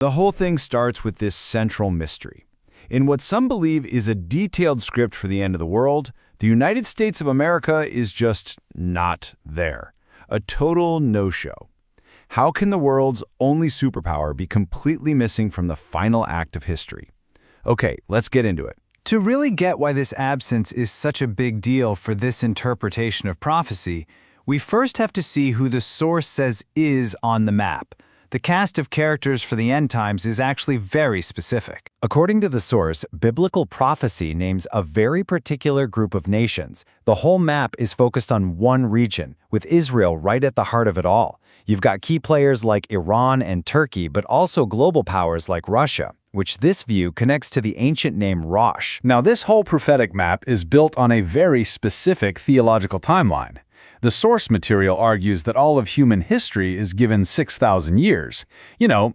The whole thing starts with this central mystery. In what some believe is a detailed script for the end of the world, the United States of America is just not there. A total no-show. How can the world's only superpower be completely missing from the final act of history? Okay, let's get into it. To really get why this absence is such a big deal for this interpretation of prophecy, we first have to see who the source says is on the map. The cast of characters for the end times is actually very specific. According to the source, biblical prophecy names a very particular group of nations. The whole map is focused on one region, with Israel right at the heart of it all. You've got key players like Iran and Turkey, but also global powers like Russia, which this view connects to the ancient name Rosh. Now, this whole prophetic map is built on a very specific theological timeline. The source material argues that all of human history is given 6,000 years,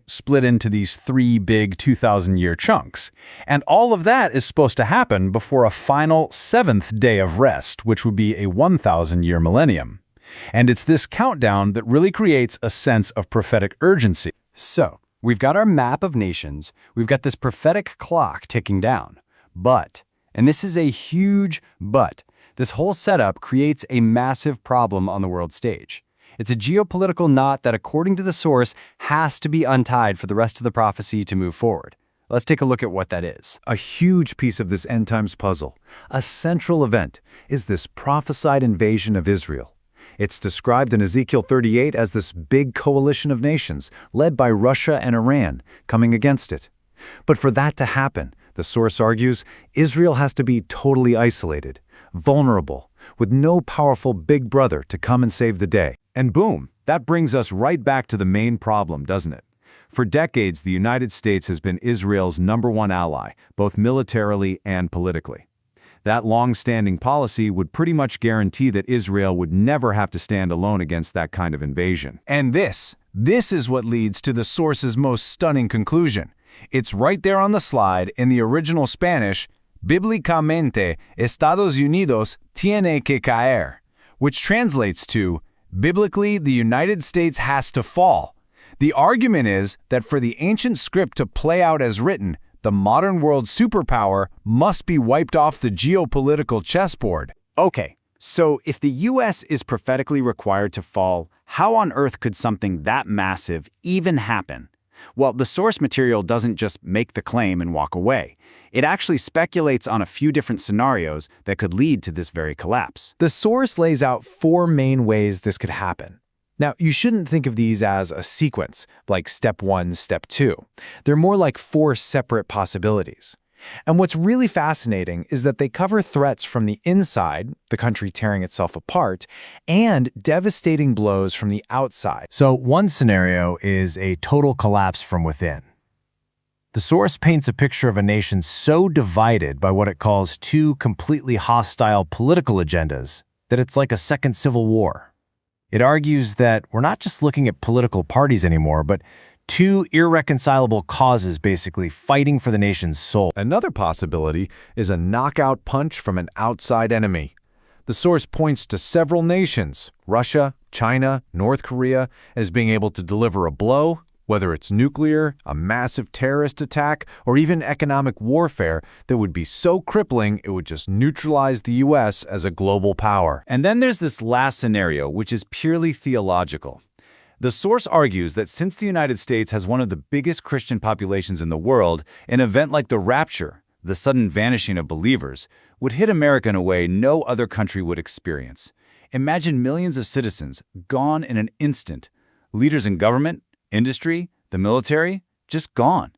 split into these three big 2,000-year chunks. And all of that is supposed to happen before a final seventh day of rest, which would be a 1,000-year millennium. And it's this countdown that really creates a sense of prophetic urgency. So, we've got our map of nations, we've got this prophetic clock ticking down. But, and this is a huge but, this whole setup creates a massive problem on the world stage. It's a geopolitical knot that, according to the source, has to be untied for the rest of the prophecy to move forward. Let's take a look at what that is. A huge piece of this end times puzzle, a central event, is this prophesied invasion of Israel. It's described in Ezekiel 38 as this big coalition of nations, led by Russia and Iran, coming against it. But for that to happen, the source argues, Israel has to be totally isolated, vulnerable, with no powerful big brother to come and save the day. And boom, that brings us right back to the main problem, doesn't it? For decades, the United States has been Israel's #1 ally, both militarily and politically. That long-standing policy would pretty much guarantee that Israel would never have to stand alone against that kind of invasion. And this is what leads to the source's most stunning conclusion. It's right there on the slide in the original Spanish, Bíblicamente, Estados Unidos tiene que caer, which translates to, biblically, the United States has to fall. The argument is that for the ancient script to play out as written, the modern world superpower must be wiped off the geopolitical chessboard. Okay, so if the US is prophetically required to fall, how on earth could something that massive even happen? Well, the source material doesn't just make the claim and walk away. It actually speculates on a few different scenarios that could lead to this very collapse. The source lays out 4 main ways this could happen. Now, you shouldn't think of these as a sequence, like step 1, step 2. They're more like 4 separate possibilities. And what's really fascinating is that they cover threats from the inside, the country tearing itself apart, and devastating blows from the outside. So one scenario is a total collapse from within. The source paints a picture of a nation so divided by what it calls 2 completely hostile political agendas that it's like a second civil war. It argues that we're not just looking at political parties anymore, but 2 irreconcilable causes basically fighting for the nation's soul. Another possibility is a knockout punch from an outside enemy. The source points to several nations, Russia, China, North Korea, as being able to deliver a blow, whether it's nuclear, a massive terrorist attack, or even economic warfare that would be so crippling it would just neutralize the US as a global power. And then there's this last scenario, which is purely theological. The source argues that since the United States has one of the biggest Christian populations in the world, an event like the rapture, the sudden vanishing of believers, would hit America in a way no other country would experience. Imagine millions of citizens gone in an instant. Leaders in government, industry, the military, just gone.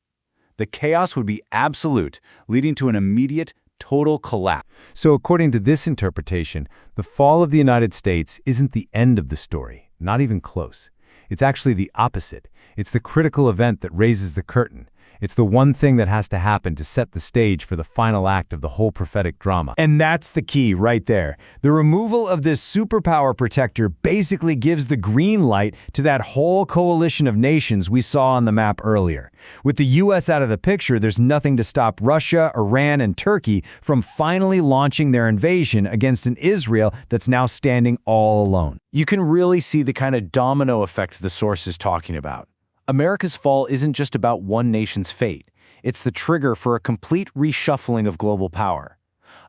The chaos would be absolute, leading to an immediate, total collapse. So according to this interpretation, the fall of the United States isn't the end of the story, not even close. It's actually the opposite. It's the critical event that raises the curtain. It's the one thing that has to happen to set the stage for the final act of the whole prophetic drama. And that's the key right there. The removal of this superpower protector basically gives the green light to that whole coalition of nations we saw on the map earlier. With the US out of the picture, there's nothing to stop Russia, Iran, and Turkey from finally launching their invasion against an Israel that's now standing all alone. You can really see the kind of domino effect the source is talking about. America's fall isn't just about one nation's fate. It's the trigger for a complete reshuffling of global power.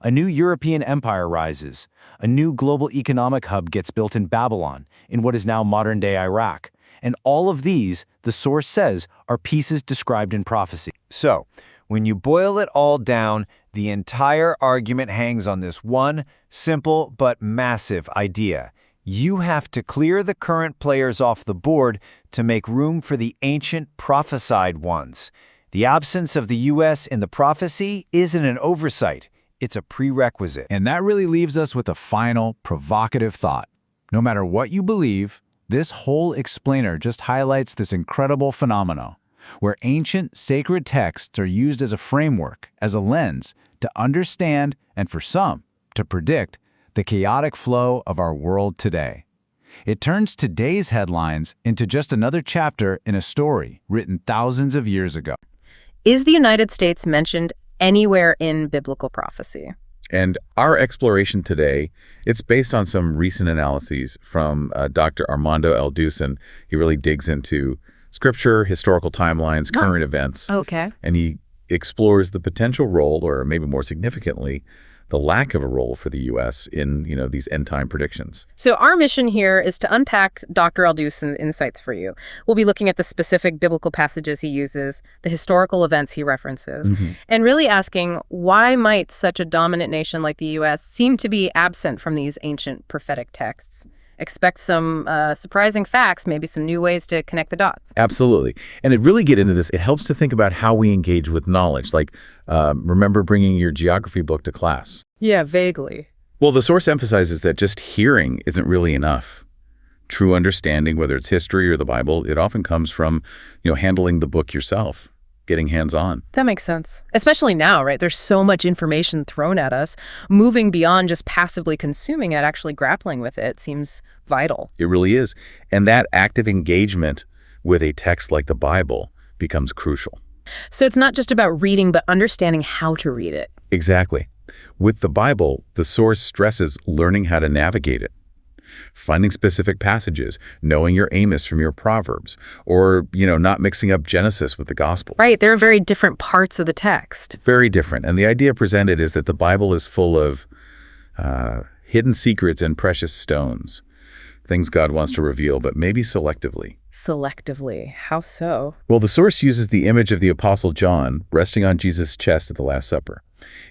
A new European empire rises. A new global economic hub gets built in Babylon, in what is now modern-day Iraq. And all of these, the source says, are pieces described in prophecy. So, when you boil it all down, the entire argument hangs on this one simple but massive idea. You have to clear the current players off the board to make room for the ancient prophesied ones. The absence of the U.S. in the prophecy isn't an oversight. It's a prerequisite. And that really leaves us with a final, provocative thought. No matter what you believe, this whole explainer just highlights this incredible phenomenon, where ancient sacred texts are used as a framework, as a lens, to understand, and for some, to predict, the chaotic flow of our world today. It turns today's headlines into just another chapter in a story written thousands of years ago. Is the United States mentioned anywhere in biblical prophecy? And our exploration today, it's based on some recent analyses from Dr. Armando L. Dusan. He really digs into scripture, historical timelines, current events. Okay. And he explores the potential role, or maybe more significantly, the lack of a role for the U.S. in, these end-time predictions. So our mission here is to unpack Dr. Aldusin's insights for you. We'll be looking at the specific biblical passages he uses, the historical events he references, and really asking, why might such a dominant nation like the U.S. seem to be absent from these ancient prophetic texts? Expect some surprising facts, maybe some new ways to connect the dots. Absolutely. And to really get into this, it helps to think about how we engage with knowledge. Like, remember bringing your geography book to class? Yeah, vaguely. Well, the source emphasizes that just hearing isn't really enough. True understanding, whether it's history or the Bible, it often comes from, handling the book yourself, getting hands-on. That makes sense. Especially now, right? There's so much information thrown at us. Moving beyond just passively consuming it, actually grappling with it, seems vital. It really is. And that active engagement with a text like the Bible becomes crucial. So it's not just about reading, but understanding how to read it. Exactly. With the Bible, the source stresses learning how to navigate it. Finding specific passages, knowing your Amos from your Proverbs, or, not mixing up Genesis with the Gospels. Right, there are very different parts of the text. Very different. And the idea presented is that the Bible is full of hidden secrets and precious stones, things God wants to reveal, but maybe selectively. Selectively? How so? Well, the source uses the image of the Apostle John resting on Jesus' chest at the Last Supper.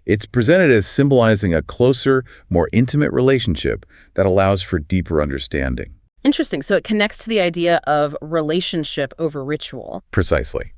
It's presented as symbolizing a closer, more intimate relationship that allows for deeper understanding. Interesting. So it connects to the idea of relationship over ritual. Precisely.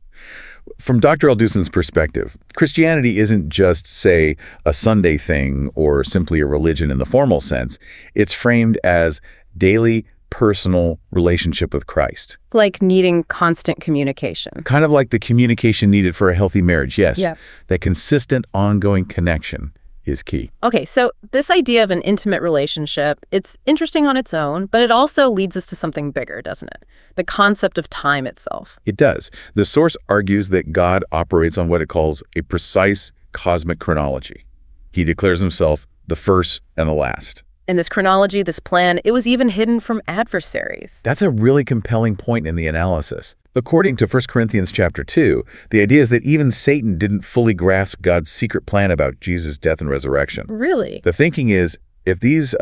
From Dr. Aldusin's perspective, Christianity isn't just, say, a Sunday thing or simply a religion in the formal sense. It's framed as daily, personal relationship with Christ. Like needing constant communication. Kind of like the communication needed for a healthy marriage, yes. Yeah. That consistent, ongoing connection is key. Okay, so this idea of an intimate relationship, it's interesting on its own, but it also leads us to something bigger, doesn't it? The concept of time itself. It does. The source argues that God operates on what it calls a precise cosmic chronology. He declares himself the first and the last. And this chronology, this plan, it was even hidden from adversaries. That's a really compelling point in the analysis. According to 1 Corinthians chapter 2, the idea is that even Satan didn't fully grasp God's secret plan about Jesus' death and resurrection. Really? The thinking is, if these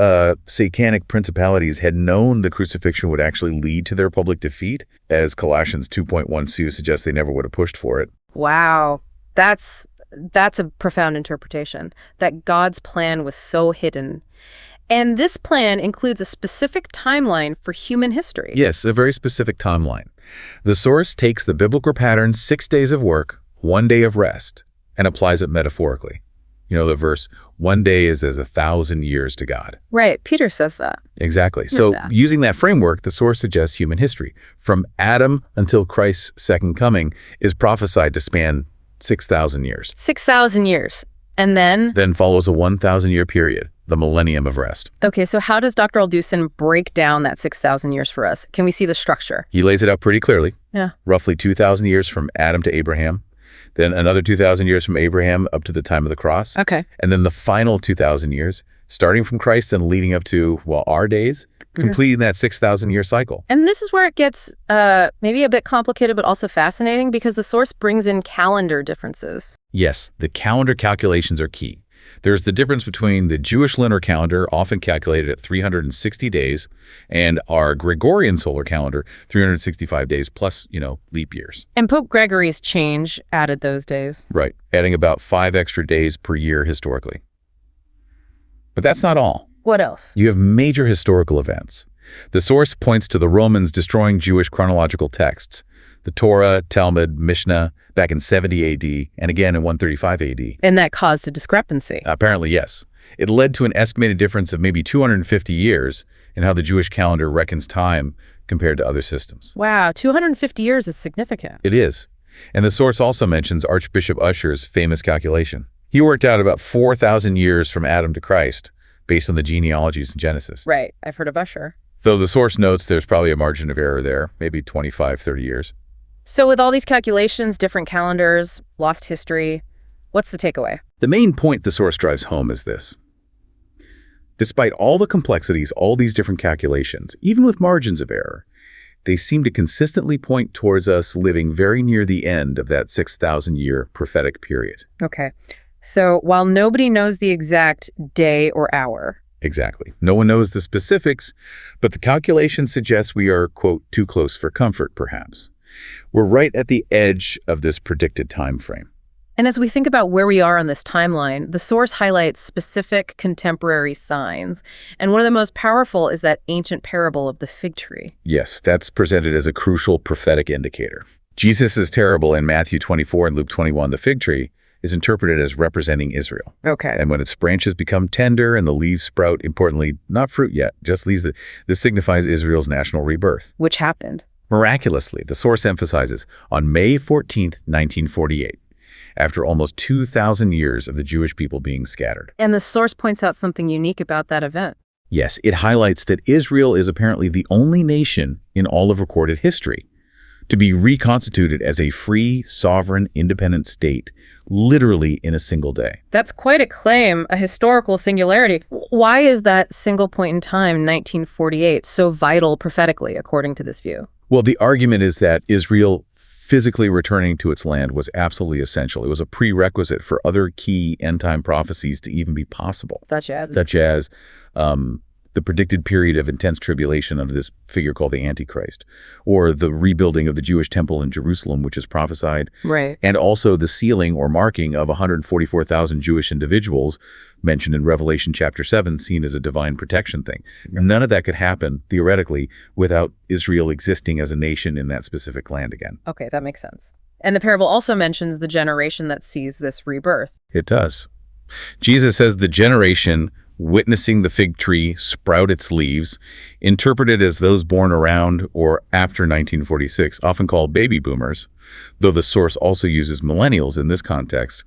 satanic principalities had known the crucifixion would actually lead to their public defeat, as Colossians 2.12 suggests they never would have pushed for it. Wow. That's a profound interpretation, that God's plan was so hidden. And this plan includes a specific timeline for human history. Yes, a very specific timeline. The source takes the biblical pattern 6 days of work, 1 day of rest, and applies it metaphorically. The verse, 1 day is as 1,000 years to God. Right, Peter says that. Exactly. So using that framework, the source suggests human history, from Adam until Christ's second coming, is prophesied to span 6,000 years. 6,000 years. And then? Then follows a 1,000-year period, the millennium of rest. Okay, so how does Dr. Aldusin break down that 6,000 years for us? Can we see the structure? He lays it out pretty clearly. Yeah. Roughly 2,000 years from Adam to Abraham, then another 2,000 years from Abraham up to the time of the cross. Okay. And then the final 2,000 years, starting from Christ and leading up to, our days, completing that 6,000-year cycle. And this is where it gets maybe a bit complicated, but also fascinating, because the source brings in calendar differences. Yes, the calendar calculations are key. There's the difference between the Jewish lunar calendar, often calculated at 360 days, and our Gregorian solar calendar, 365 days plus, leap years. And Pope Gregory's change added those days. Right, adding about 5 extra days per year historically. But that's not all. What else? You have major historical events. The source points to the Romans destroying Jewish chronological texts, the Torah, Talmud, Mishnah, back in 70 A.D., and again in 135 A.D. And that caused a discrepancy. Apparently, yes. It led to an estimated difference of maybe 250 years in how the Jewish calendar reckons time compared to other systems. Wow, 250 years is significant. It is. And the source also mentions Archbishop Usher's famous calculation. He worked out about 4,000 years from Adam to Christ, based on the genealogies in Genesis. Right, I've heard of Usher. Though the source notes there's probably a margin of error there, maybe 25, 30 years. So with all these calculations, different calendars, lost history, what's the takeaway? The main point the source drives home is this. Despite all the complexities, all these different calculations, even with margins of error, they seem to consistently point towards us living very near the end of that 6,000-year prophetic period. Okay. So while nobody knows the exact day or hour. Exactly. No one knows the specifics, but the calculation suggests we are, quote, too close for comfort, perhaps. We're right at the edge of this predicted time frame. And as we think about where we are on this timeline, the source highlights specific contemporary signs. And one of the most powerful is that ancient parable of the fig tree. Yes, that's presented as a crucial prophetic indicator. Jesus is terrible in Matthew 24 and Luke 21. The fig tree is interpreted as representing Israel. Okay. And when its branches become tender and the leaves sprout, importantly, not fruit yet, just leaves, this signifies Israel's national rebirth. Which happened. Miraculously, the source emphasizes, on May 14th, 1948, after almost 2,000 years of the Jewish people being scattered. And the source points out something unique about that event. Yes, it highlights that Israel is apparently the only nation in all of recorded history to be reconstituted as a free, sovereign, independent state, literally in a single day. That's quite a claim, a historical singularity. Why is that single point in time, 1948, so vital prophetically, according to this view? Well, the argument is that Israel physically returning to its land was absolutely essential. It was a prerequisite for other key end-time prophecies to even be possible. Such as the predicted period of intense tribulation under this figure called the Antichrist, or the rebuilding of the Jewish temple in Jerusalem, which is prophesied, right? And also the sealing or marking of 144,000 Jewish individuals mentioned in Revelation chapter 7, seen as a divine protection thing. None of that could happen, theoretically, without Israel existing as a nation in that specific land again. Okay, that makes sense. And the parable also mentions the generation that sees this rebirth. It does. Jesus says the generation witnessing the fig tree sprout its leaves, interpreted as those born around or after 1946, often called baby boomers, though the source also uses millennials in this context.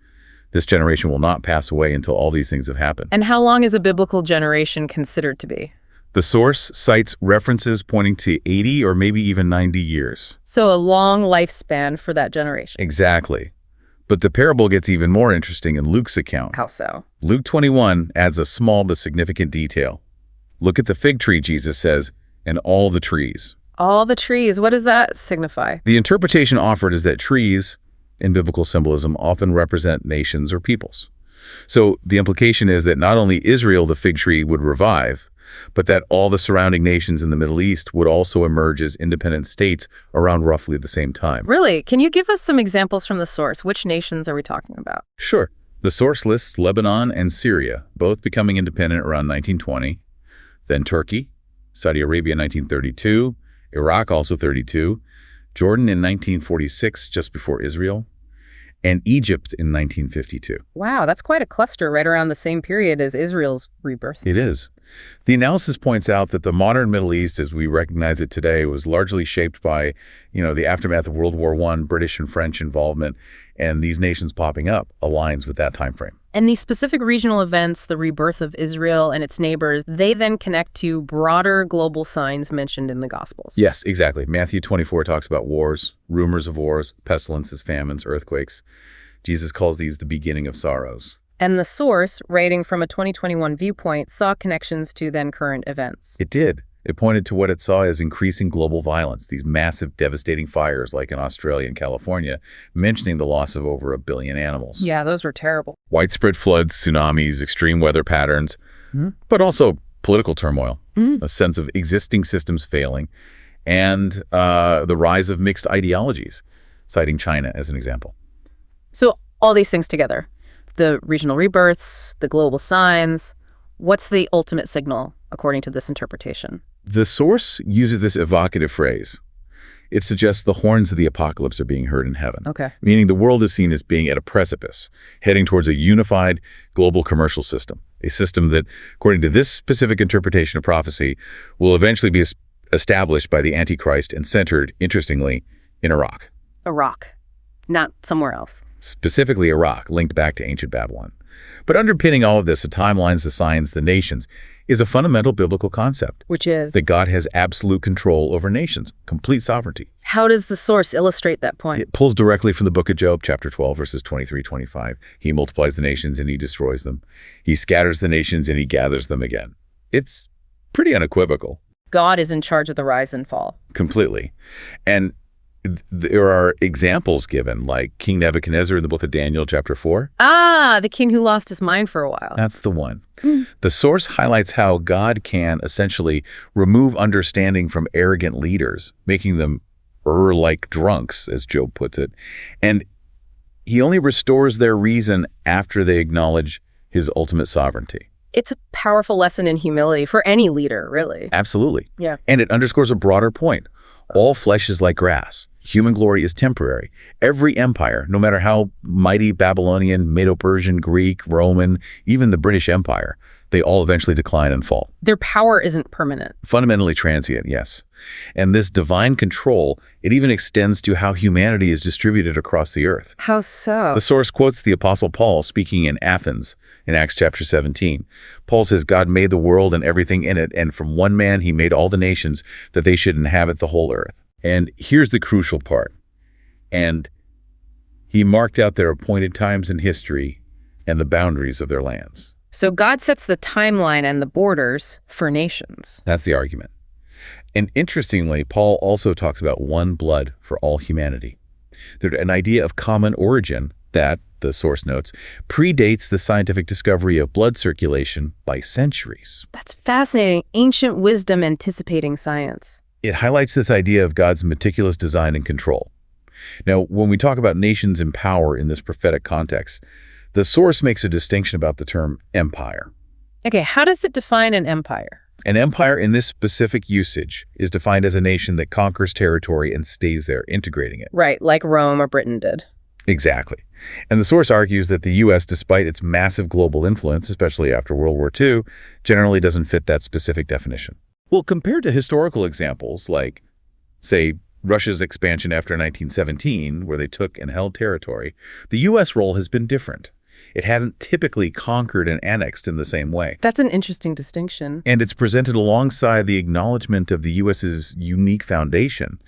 This generation will not pass away until all these things have happened. And how long is a biblical generation considered to be? The source cites references pointing to 80 or maybe even 90 years. So a long lifespan for that generation. Exactly. But the parable gets even more interesting in Luke's account. How so? Luke 21 adds a small but significant detail. Look at the fig tree, Jesus says, and all the trees. All the trees. What does that signify? The interpretation offered is that trees, in biblical symbolism, often represent nations or peoples. So the implication is that not only Israel the fig tree would revive, but that all the surrounding nations in the Middle East would also emerge as independent states around roughly the same time. Really? Can you give us some examples from the source? Which nations are we talking about? Sure. The source lists Lebanon and Syria, both becoming independent around 1920, then Turkey, Saudi Arabia in 1932, Iraq also 32, Jordan in 1946, just before Israel, and Egypt in 1952. Wow, that's quite a cluster right around the same period as Israel's rebirth. It is. The analysis points out that the modern Middle East, as we recognize it today, was largely shaped by, the aftermath of World War I, British and French involvement, and these nations popping up aligns with that time frame. And these specific regional events, the rebirth of Israel and its neighbors, they then connect to broader global signs mentioned in the Gospels. Yes, exactly. Matthew 24 talks about wars, rumors of wars, pestilences, famines, earthquakes. Jesus calls these the beginning of sorrows. And the source, writing from a 2021 viewpoint, saw connections to then current events. It did. It pointed to what it saw as increasing global violence, these massive, devastating fires like in Australia and California, mentioning the loss of over 1 billion animals. Yeah, those were terrible. Widespread floods, tsunamis, extreme weather patterns, but also political turmoil, a sense of existing systems failing, and the rise of mixed ideologies, citing China as an example. So all these things together, the regional rebirths, the global signs, what's the ultimate signal according to this interpretation? The source uses this evocative phrase. It suggests the horns of the apocalypse are being heard in heaven, meaning the world is seen as being at a precipice, heading towards a unified global commercial system, a system that, according to this specific interpretation of prophecy, will eventually be established by the Antichrist and centered, interestingly, in Iraq. Iraq, not somewhere else. Specifically Iraq, linked back to ancient Babylon. But underpinning all of this, the timelines, the signs, the nations, is a fundamental biblical concept. Which is? That God has absolute control over nations, complete sovereignty. How does the source illustrate that point? It pulls directly from the book of Job, chapter 12, verses 23-25. He multiplies the nations and he destroys them. He scatters the nations and he gathers them again. It's pretty unequivocal. God is in charge of the rise and fall. Completely. And there are examples given, like King Nebuchadnezzar in the book of Daniel, chapter 4. Ah, the king who lost his mind for a while. That's the one. The source highlights how God can essentially remove understanding from arrogant leaders, making them like drunks, as Job puts it. And he only restores their reason after they acknowledge his ultimate sovereignty. It's a powerful lesson in humility for any leader, really. Absolutely. Yeah. And it underscores a broader point. All flesh is like grass. Human glory is temporary. Every empire, no matter how mighty Babylonian, Medo-Persian, Greek, Roman, even the British Empire, they all eventually decline and fall. Their power isn't permanent. Fundamentally transient, yes. And this divine control, it even extends to how humanity is distributed across the earth. How so? The source quotes the Apostle Paul speaking in Athens in Acts chapter 17. Paul says, God made the world and everything in it, and from one man he made all the nations that they should inhabit the whole earth. And here's the crucial part. And he marked out their appointed times in history and the boundaries of their lands. So God sets the timeline and the borders for nations. That's the argument. And interestingly, Paul also talks about one blood for all humanity. There's an idea of common origin that, the source notes, predates the scientific discovery of blood circulation by centuries. That's fascinating. Ancient wisdom anticipating science. It highlights this idea of God's meticulous design and control. Now, when we talk about nations in power in this prophetic context, the source makes a distinction about the term empire. Okay, how does it define an empire? An empire in this specific usage is defined as a nation that conquers territory and stays there, integrating it. Right, like Rome or Britain did. Exactly. And the source argues that the U.S., despite its massive global influence, especially after World War II, generally doesn't fit that specific definition. Well, compared to historical examples like, say, Russia's expansion after 1917, where they took and held territory, the U.S. role has been different. It hasn't typically conquered and annexed in the same way. That's an interesting distinction. And it's presented alongside the acknowledgement of the U.S.'s unique foundation,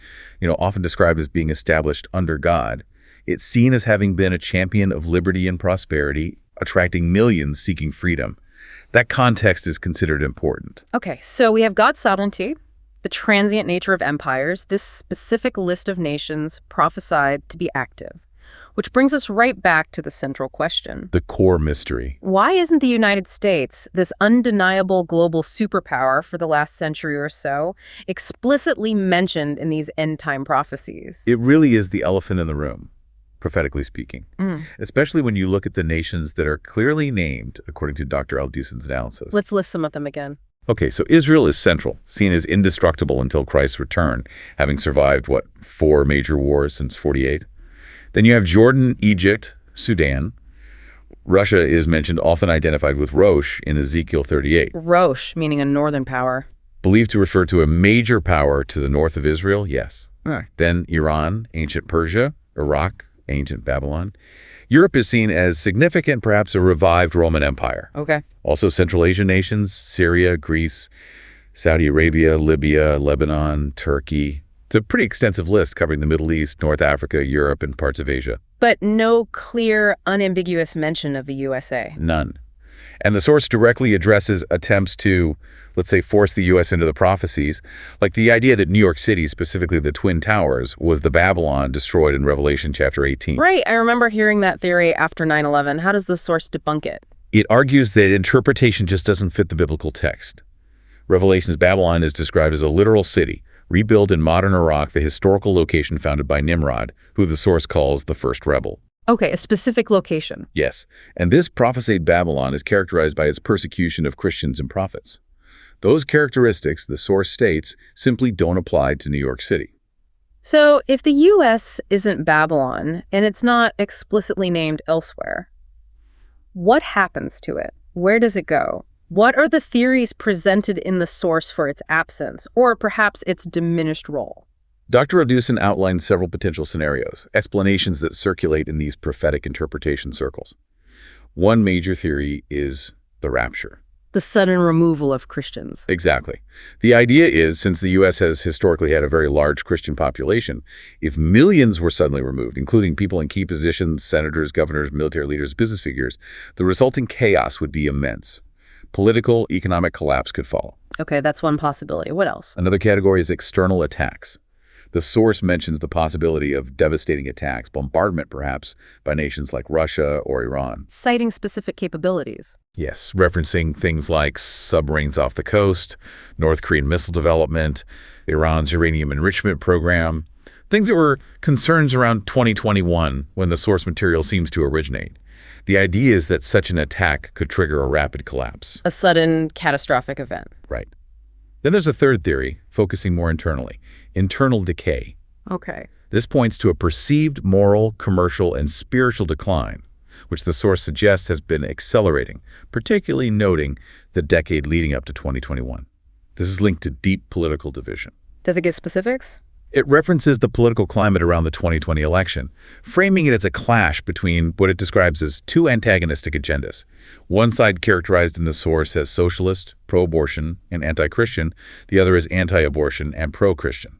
often described as being established under God. It's seen as having been a champion of liberty and prosperity, attracting millions seeking freedom. That context is considered important. Okay, so we have God's sovereignty, the transient nature of empires, this specific list of nations prophesied to be active, which brings us right back to the central question. The core mystery. Why isn't the United States, this undeniable global superpower for the last century or so, explicitly mentioned in these end-time prophecies? It really is the elephant in the room, prophetically speaking, especially when you look at the nations that are clearly named, according to Dr. Aldusin's analysis. Let's list some of them again. Okay, so Israel is central, seen as indestructible until Christ's return, having survived, 4 major wars since 48. Then you have Jordan, Egypt, Sudan. Russia is mentioned, often identified with Rosh in Ezekiel 38. Rosh, meaning a northern power. Believed to refer to a major power to the north of Israel, yes. Then Iran, ancient Persia, Iraq, ancient Babylon. Europe is seen as significant, perhaps a revived Roman Empire. Okay. Also Central Asian nations, Syria, Greece, Saudi Arabia, Libya, Lebanon, Turkey. It's a pretty extensive list covering the Middle East, North Africa, Europe, and parts of Asia. But no clear, unambiguous mention of the USA. None. And the source directly addresses attempts to, let's say, force the U.S. into the prophecies, like the idea that New York City, specifically the Twin Towers, was the Babylon destroyed in Revelation chapter 18. Right, I remember hearing that theory after 9/11. How does the source debunk it? It argues that interpretation just doesn't fit the biblical text. Revelation's Babylon is described as a literal city, rebuilt in modern Iraq, the historical location founded by Nimrod, who the source calls the first rebel. Okay, a specific location. Yes, and this prophesied Babylon is characterized by its persecution of Christians and prophets. Those characteristics, the source states, simply don't apply to New York City. So if the U.S. isn't Babylon, and it's not explicitly named elsewhere, what happens to it? Where does it go? What are the theories presented in the source for its absence, or perhaps its diminished role? Dr. Odussin outlines several potential scenarios, explanations that circulate in these prophetic interpretation circles. One major theory is the rapture. The sudden removal of Christians. Exactly. The idea is, since the U.S. has historically had a very large Christian population, if millions were suddenly removed, including people in key positions, senators, governors, military leaders, business figures, the resulting chaos would be immense. Political, economic collapse could follow. Okay, that's one possibility. What else? Another category is external attacks. The source mentions the possibility of devastating attacks, bombardment perhaps, by nations like Russia or Iran. Citing specific capabilities. Yes, referencing things like submarines off the coast, North Korean missile development, Iran's uranium enrichment program, things that were concerns around 2021 when the source material seems to originate. The idea is that such an attack could trigger a rapid collapse. A sudden catastrophic event. Right. Then there's a third theory, focusing more internally, internal decay. Okay. This points to a perceived moral, commercial, and spiritual decline, which the source suggests has been accelerating, particularly noting the decade leading up to 2021. This is linked to deep political division. Does it give specifics? It references the political climate around the 2020 election, framing it as a clash between what it describes as two antagonistic agendas. One side characterized in the source as socialist, pro-abortion, and anti-Christian, the other as anti-abortion and pro-Christian.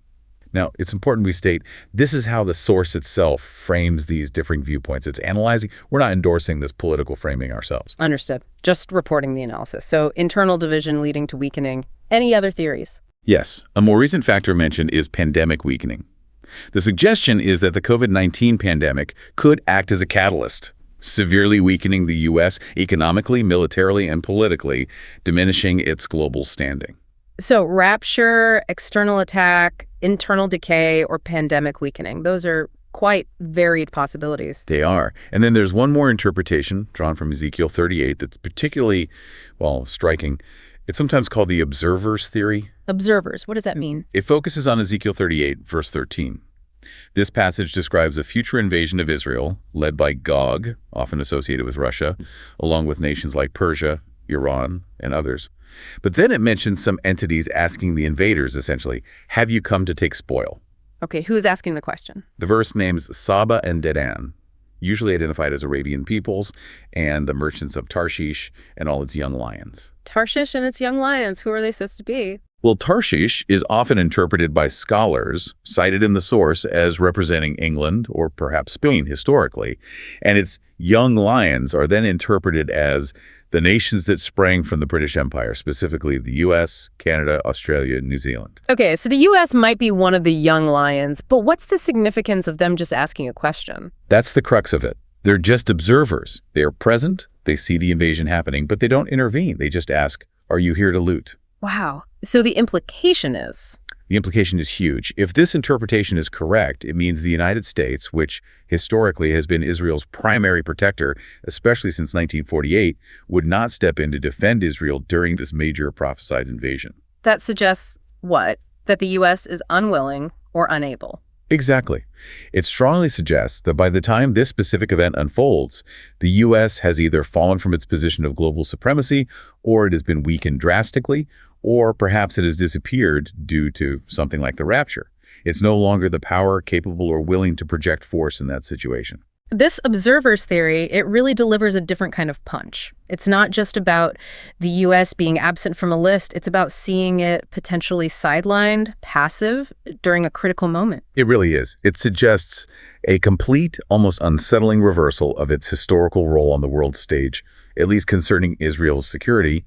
Now, it's important we state this is how the source itself frames these differing viewpoints. It's analyzing. We're not endorsing this political framing ourselves. Understood. Just reporting the analysis. So internal division leading to weakening. Any other theories? Yes, a more recent factor mentioned is pandemic weakening. The suggestion is that the COVID-19 pandemic could act as a catalyst, severely weakening the U.S. economically, militarily, and politically, diminishing its global standing. So rapture, external attack, internal decay, or pandemic weakening. Those are quite varied possibilities. They are. And then there's one more interpretation drawn from Ezekiel 38 that's particularly, well, striking. It's sometimes called the observers theory. Observers, what does that mean? It focuses on Ezekiel 38, verse 13. This passage describes a future invasion of Israel, led by Gog, often associated with Russia, along with nations like Persia, Iran, and others. But then it mentions some entities asking the invaders, essentially, have you come to take spoil? Okay, who's asking the question? The verse names Saba and Dedan, usually identified as Arabian peoples, and the merchants of Tarshish and all its young lions. Tarshish and its young lions, who are they supposed to be? Well, Tarshish is often interpreted by scholars, cited in the source as representing England or perhaps Spain historically, and its young lions are then interpreted as the nations that sprang from the British Empire, specifically the U.S., Canada, Australia, and New Zealand. Okay, so the U.S. might be one of the young lions, but what's the significance of them just asking a question? That's the crux of it. They're just observers. They are present, they see the invasion happening, but they don't intervene. They just ask, are you here to loot? Wow. So the implication is? The implication is huge. If this interpretation is correct, it means the United States, which historically has been Israel's primary protector, especially since 1948, would not step in to defend Israel during this major prophesied invasion. That suggests what? That the U.S. is unwilling or unable. Exactly. It strongly suggests that by the time this specific event unfolds, the U.S. has either fallen from its position of global supremacy, or it has been weakened drastically, or perhaps it has disappeared due to something like the rapture. It's no longer the power capable or willing to project force in that situation. This observer's theory, it really delivers a different kind of punch. It's not just about the U.S. being absent from a list. It's about seeing it potentially sidelined, passive, during a critical moment. It really is. It suggests a complete, almost unsettling reversal of its historical role on the world stage, at least concerning Israel's security,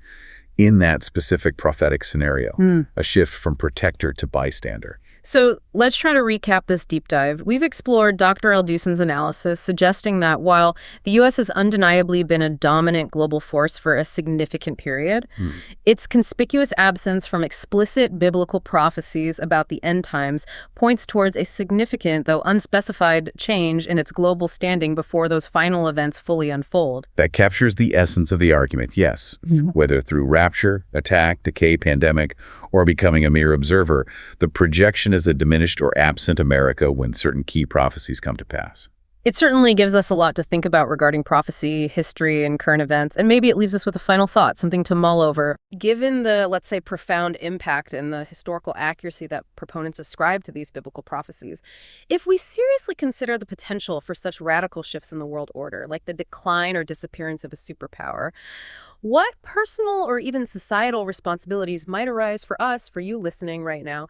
in that specific prophetic scenario, a shift from protector to bystander. So let's try to recap this deep dive. We've explored Dr. Aldusin's analysis, suggesting that while the U.S. has undeniably been a dominant global force for a significant period, its conspicuous absence from explicit biblical prophecies about the end times points towards a significant, though unspecified, change in its global standing before those final events fully unfold. That captures the essence of the argument, yes. Whether through rapture, attack, decay, pandemic, or becoming a mere observer, the projection is a diminished or absent America when certain key prophecies come to pass. It certainly gives us a lot to think about regarding prophecy, history, and current events, and maybe it leaves us with a final thought, something to mull over. Given the, let's say, profound impact and the historical accuracy that proponents ascribe to these biblical prophecies, if we seriously consider the potential for such radical shifts in the world order, like the decline or disappearance of a superpower, what personal or even societal responsibilities might arise for us, for you listening right now,